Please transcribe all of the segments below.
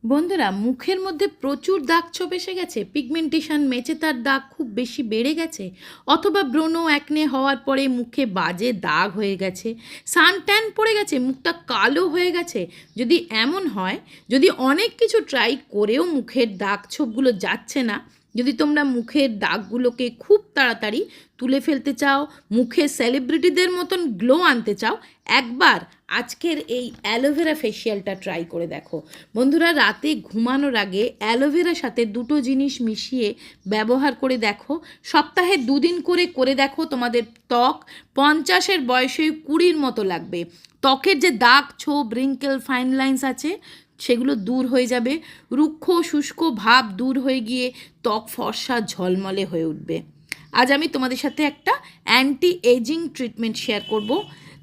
বন্ধুরা, মুখের মধ্যে প্রচুর দাগ ছোপ এসে গেছে, পিগমেন্টেশন মেচেতার দাগ খুব বেশি বেড়ে গেছে, অথবা ব্রণ অ্যাকনে হওয়ার পরে মুখে বাজে দাগ হয়ে গেছে, সান ট্যান পড়ে গেছে, মুখটা কালো হয়ে গেছে। যদি এমন হয়, যদি অনেক কিছু ট্রাই করেও মুখের দাগ ছোপগুলো যাচ্ছে না, যদি তোমরা মুখের দাগগুলোকে খুব তাড়াতাড়ি তুলে ফেলতে চাও, মুখে সেলিব্রিটিদের মতন গ্লো আনতে চাও, একবার আজকের এই অ্যালোভেরা ফেসিয়ালটা ট্রাই করে দেখো। বন্ধুরা, রাতে ঘুমানোর আগে অ্যালোভেরার সাথে দুটো জিনিস মিশিয়ে ব্যবহার করে দেখো। সপ্তাহে 2 দিন করে দেখো, তোমাদের ত্বক 50-এর বয়সে 20-র মতো লাগবে। ত্বকের যে দাগ ছোপ, রিঙ্কেল, ফাইন লাইন্স আছে, সেগুলো দূর হয়ে যাবে। রুক্ষ শুষ্ক ভাব দূর হয়ে গিয়ে ত্বক ফর্সা ঝলমলে হয়ে উঠবে। আজ আমি তোমাদের সাথে একটা অ্যান্টি এজিং ট্রিটমেন্ট শেয়ার করব।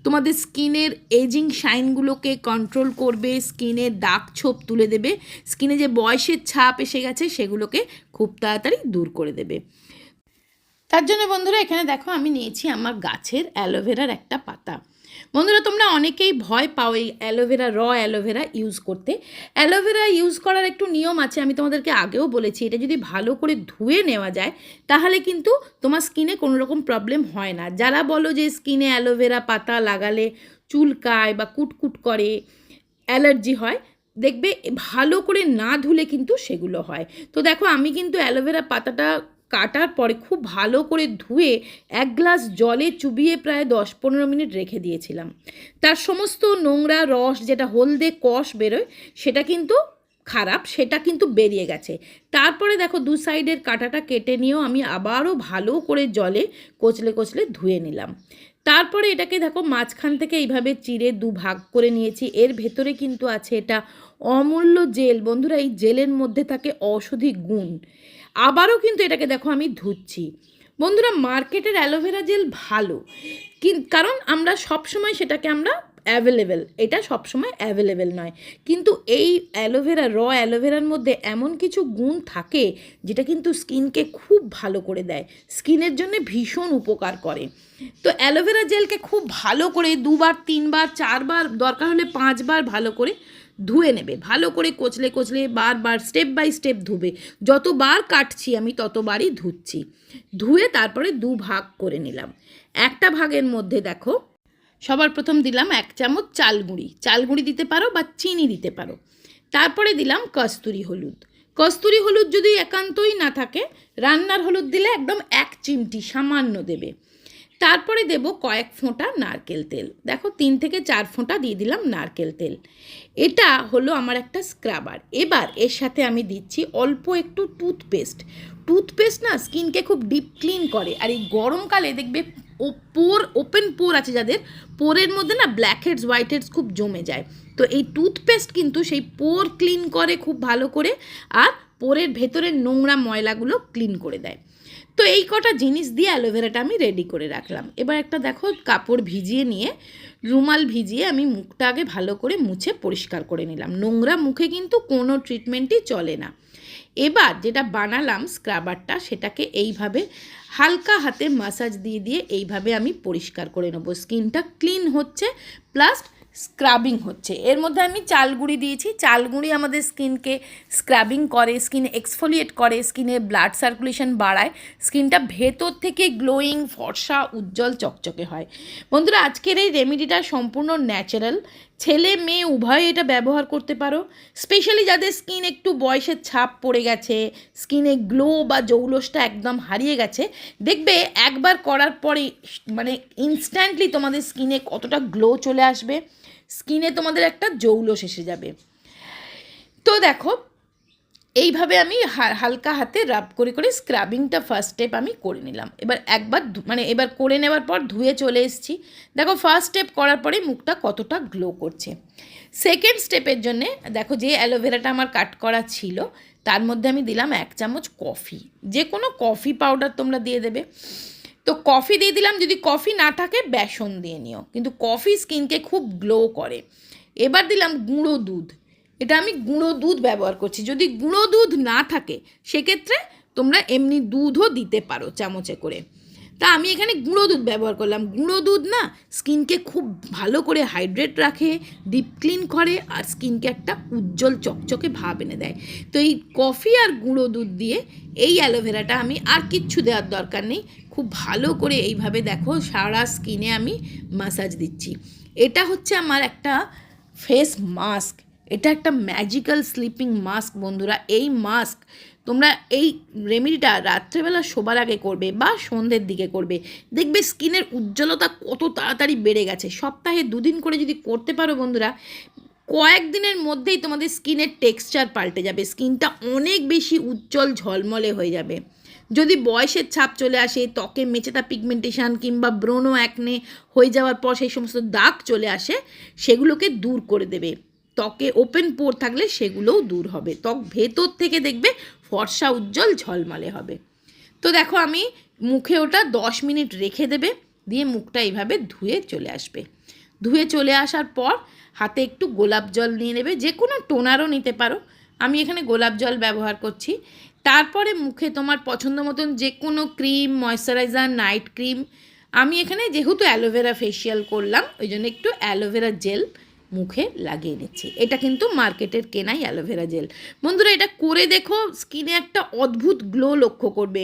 তোমাদের স্কিনের এজিং শাইনগুলোকে কন্ট্রোল করবে, স্কিনের দাগ ছোপ তুলে দেবে, স্কিনে যে বয়সের ছাপ এসে গেছে সেগুলোকে খুব তাড়াতাড়ি দূর করে দেবে। তার জন্য বন্ধুরা, এখানে দেখো আমি নিয়েছি আমার গাছের অ্যালোভেরার একটা পাতা। বন্ধুরা, তোমরা অনেকেই ভয় পাও এই অ্যালোভেরা, অ্যালোভেরা ইউজ করতে। অ্যালোভেরা ইউজ করার একটু নিয়ম আছে, আমি তোমাদেরকে আগেও বলেছি। এটা যদি ভালো করে ধুয়ে নেওয়া যায় তাহলে কিন্তু তোমার স্কিনে কোনো রকম প্রবলেম হয় না। যারা বলো যে স্কিনে অ্যালোভেরা পাতা লাগালে চুলকায় বা কুটকুট করে, অ্যালার্জি হয়, দেখবে ভালো করে না ধুলে কিন্তু সেগুলো হয়। তো দেখো, আমি কিন্তু অ্যালোভেরা পাতাটা কাটার পরে খুব ভালো করে ধুয়ে 1 গ্লাস জলে চুবিয়ে প্রায় 10-15 মিনিট রেখে দিয়েছিলাম। তার সমস্ত নোংরা রস, যেটা হলদে কষ বেরোয়, সেটা কিন্তু খারাপ, সেটা কিন্তু বেরিয়ে গেছে। তারপরে দেখো, 2 সাইডের কাঁটাটা কেটে নিয়েও আমি আবারও ভালো করে জলে কচলে কচলে ধুয়ে নিলাম। তারপরে এটাকে দেখো মাঝখান থেকে এইভাবে চিড়ে 2 ভাগ করে নিয়েছি। এর ভেতরে কিন্তু আছে এটা অমূল্য জেল। বন্ধুরা, এই জেলের মধ্যে থাকে ঔষধি গুণ। আবারও কিন্তু এটাকে দেখো আমি ধুচ্ছি। বন্ধুরা, মার্কেটের অ্যালোভেরা জেল ভালো, কারণ আমরা সবসময় সেটাকে আমরা অ্যাভেলেবেল, এটা সবসময় অ্যাভেলেবেল নয়। কিন্তু এই অ্যালোভেরা, অ্যালোভেরার মধ্যে এমন কিছু গুণ থাকে যেটা কিন্তু স্কিনকে খুব ভালো করে দেয়, স্কিনের জন্য ভীষণ উপকার করে। তো অ্যালোভেরা জেলকে খুব ভালো করে 2বার 3বার 4বার, দরকার হলে 5বার ভালো করে ধুয়ে নেবে। ভালো করে কচলে কচলে বারবার স্টেপ বাই স্টেপ ধুবে। যতবার কাটছি আমি ততবারই ধুচ্ছি। ধুয়ে তারপরে 2 ভাগ করে নিলাম। একটা ভাগের মধ্যে দেখো, সবার প্রথম দিলাম 1 চামচ চালগুঁড়ি। চালগুঁড়ি দিতে পারো বা চিনি দিতে পারো। তারপরে দিলাম কস্তুরি হলুদ। কস্তুরি হলুদ যদি একান্তই না থাকে, রান্নার হলুদ দিলে একদম 1 চিমটি সামান্য দেবে। তারপরে দেব কয়েক ফোঁটা নারকেল তেল। দেখো, 3 থেকে 4 ফোঁটা দিয়ে দিলাম নারকেল তেল। এটা হলো আমার একটা স্ক্রাবার। এবার এর সাথে আমি দিচ্ছি অল্প একটু টুথপেস্ট। টুথপেস্ট না স্কিনকে খুব ডিপ ক্লিন করে। আর এই গরমকালে দেখবে ওপেন পোর আছে যাদের, পোরের মধ্যে না ব্ল্যাক হেডস হোয়াইট হেডস খুব জমে যায়। তো এই টুথপেস্ট কিন্তু সেই পোর ক্লিন করে খুব ভালো করে, আর পোরের ভেতরের নোংরা ময়লাগুলো ক্লিন করে দেয়। তো এই কটা জিনিস দিয়ে অ্যালোভেরাটা আমি রেডি করে রাখলাম। এবার একটা দেখো কাপড় ভিজিয়ে নিয়ে, রুমাল ভিজিয়ে আমি মুখটা আগে ভালো করে মুছে পরিষ্কার করে নিলাম। নোংরা মুখে কিন্তু কোনো ট্রিটমেন্টই চলে না। এবার যেটা বানালাম স্ক্রাবারটা, সেটাকে এইভাবে হালকা হাতে মাসাজ দিয়ে দিয়ে এইভাবে আমি পরিষ্কার করে নেবো। স্কিনটা ক্লিন হচ্ছে প্লাস স্ক্রাবিং হচ্ছে। এর মধ্যে আমি চালগুঁড়ি দিয়েছি। চালগুঁড়ি আমাদের স্কিনকে স্ক্রাবিং করে, স্কিন এক্সফোলিয়েট করে, স্কিনে ব্লাড সার্কুলেশন বাড়ায়, স্কিনটা ভেতর থেকে গ্লোয়িং, ফর্সা, উজ্জ্বল, চকচকে হয়। বন্ধুরা, আজকের এই রেমেডিটা সম্পূর্ণ ন্যাচারাল। ছেলে মেয়ে উভয়ে এটা ব্যবহার করতে পারো। স্পেশালি যাদের স্কিন একটু বয়সের ছাপ পড়ে গেছে, স্কিনে গ্লো বা জৌলসটা একদম হারিয়ে গেছে, দেখবে একবার করার পরে মানে ইনস্ট্যান্টলি তোমাদের স্কিনে কতটা গ্লো চলে আসবে, স্কিনে তোমাদের একটা জৌলস এসে যাবে। তো দেখো, এইভাবে আমি হালকা হাতে রাব করে করে স্ক্রাবিংটা ফার্স্ট স্টেপ আমি করে নিলাম। এবার এবার করে নেওয়ার পর ধুয়ে চলে এসেছি। দেখো, ফার্স্ট স্টেপ করার পরে মুখটা কতটা গ্লো করছে। সেকেন্ড স্টেপের জন্যে দেখো, যে অ্যালোভেরাটা আমার কাট করা ছিল তার মধ্যে আমি দিলাম 1 চামচ কফি। যে কোনো কফি পাউডার তোমরা দিয়ে দেবে। তো কফি দিয়ে দিলাম। যদি কফি না থাকে বেসন দিয়ে নিও, কিন্তু কফি স্কিনকে খুব গ্লো করে। এবার দিলাম গুঁড়ো দুধ। এটা আমি গুঁড়ো দুধ ব্যবহার করছি। যদি গুঁড়ো দুধ না থাকে সেক্ষেত্রে তোমরা এমনি দুধও দিতে পারো চামচে করে। তা আমি এখানে গুঁড়ো দুধ ব্যবহার করলাম। গুঁড়ো দুধ না স্কিনকে খুব ভালো করে হাইড্রেট রাখে, ডিপ ক্লিন করে, আর স্কিনকে একটা উজ্জ্বল চকচকে ভাব এনে দেয়। তো এই কফি আর গুঁড়ো দুধ দিয়ে এই অ্যালোভেরাটা আমি আর কিচ্ছু দেওয়ার দরকার নেই, খুব ভালো করে এইভাবে দেখো সারা স্কিনে আমি মাসাজ দিচ্ছি। এটা হচ্ছে আমার একটা ফেস মাস্ক, এটা একটা ম্যাজিক্যাল স্লিপিং মাস্ক বন্ধুরা। এই মাস্ক তোমরা এই রেমেডিটা রাত্রেবেলা শোবার আগে করবে বা সন্ধ্যের দিকে করবে, দেখবে স্কিনের উজ্জ্বলতা কত তাড়াতাড়ি বেড়ে গেছে। সপ্তাহে 2 দিন করে যদি করতে পারো বন্ধুরা, কয়েকদিনের মধ্যেই তোমাদের স্কিনের টেক্সচার পাল্টে যাবে, স্কিনটা অনেক বেশি উজ্জ্বল ঝলমলে হয়ে যাবে। যদি বয়সের ছাপ চলে আসে, ত্বকে মেচেতা পিগমেন্টেশন কিংবা ব্রণ অ্যাকনে হয়ে যাওয়ার পর সেই সমস্ত দাগ চলে আসে, সেগুলোকে দূর করে দেবে। ত্বকে ওপেন পোর থাকলে সেগুলোও দূর হবে, ত্বক ভেতর থেকে দেখবে ফর্সা উজ্জ্বল ঝলমলে হবে। তো দেখো আমি মুখে ওটা 10 মিনিট রেখে দেবে, দিয়ে মুখটা এইভাবে ধুয়ে চলে আসবে। ধুয়ে চলে আসার পর হাতে একটু গোলাপ জল নিয়ে নেবে, যে কোনো টোনারও নিতে পারো, আমি এখানে গোলাপ জল ব্যবহার করছি। তারপরে মুখে তোমার পছন্দ মতন যে কোনো ক্রিম, ময়শ্চারাইজার, নাইট ক্রিম, আমি এখানে যেহেতু অ্যালোভেরা ফেসিয়াল করলাম ওই জন্য একটু অ্যালোভেরা জেল মুখে লাগিয়ে নিচ্ছি। এটা কিন্তু মার্কেটের কেনাই অ্যালোভেরা জেল। বন্ধুরা এটা করে দেখো, স্কিনে একটা অদ্ভুত গ্লো লক্ষ্য করবে।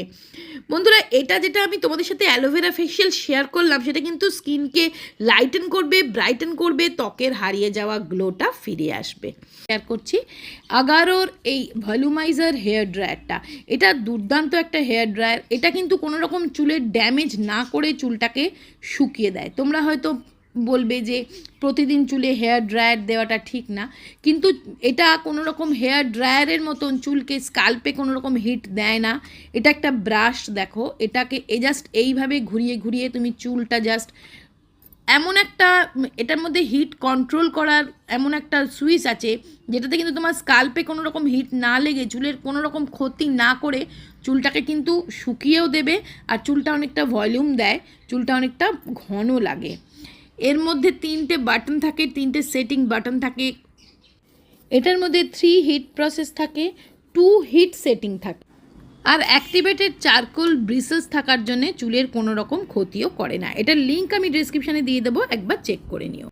বন্ধুরা এটা যেটা আমি তোমাদের সাথে অ্যালোভেরা ফেসিয়াল শেয়ার করলাম, সেটা কিন্তু স্কিনকে লাইটেন করবে, ব্রাইটেন করবে, ত্বকের হারিয়ে যাওয়া গ্লোটা ফিরে আসবে। শেয়ার করছি আগারোর এই ভলিউমাইজার হেয়ার ড্রায়ারটা, এটা দুর্দান্ত একটা হেয়ার ড্রায়ার। এটা কিন্তু কোনো রকম চুলের ড্যামেজ না করে চুলটাকে শুকিয়ে দেয়। তোমরা হয়তো বলবে যে প্রতিদিন চুলে হেয়ার ড্রায়ার দেওয়াটা ঠিক না, কিন্তু এটা কোনো রকম হেয়ার ড্রায়ারের মতন চুলকে স্কাল্পে কোনো রকম হিট দেয় না। এটা একটা ব্রাশ, দেখো এটাকে জাস্ট এইভাবে ঘুরিয়ে ঘুরিয়ে তুমি চুলটা জাস্ট এমন একটা, এটার মধ্যে হিট কন্ট্রোল করার এমন একটা সুইচ আছে যেটাতে কিন্তু তোমার স্কাল্পে কোনো রকম হিট না লেগে চুলের কোনো রকম ক্ষতি না করে চুলটাকে কিন্তু শুকিয়েও দেবে, আর চুলটা অনেকটা ভলিউম দেয়, চুলটা অনেকটা ঘন লাগে। এর মধ্যে 3টে বাটন থাকে, 3টে সেটিং বাটন থাকে। এটার মধ্যে 3 হিট প্রসেস থাকে, 2 হিট সেটিং থাকে, আর অ্যাক্টিভেটেড চারকোল ব্রিসেস থাকার জন্য চুলের কোনো রকম ক্ষতিও করে না। এটার লিঙ্ক আমি ডিসক্রিপশানে দিয়ে দেবো, একবার চেক করে নিও।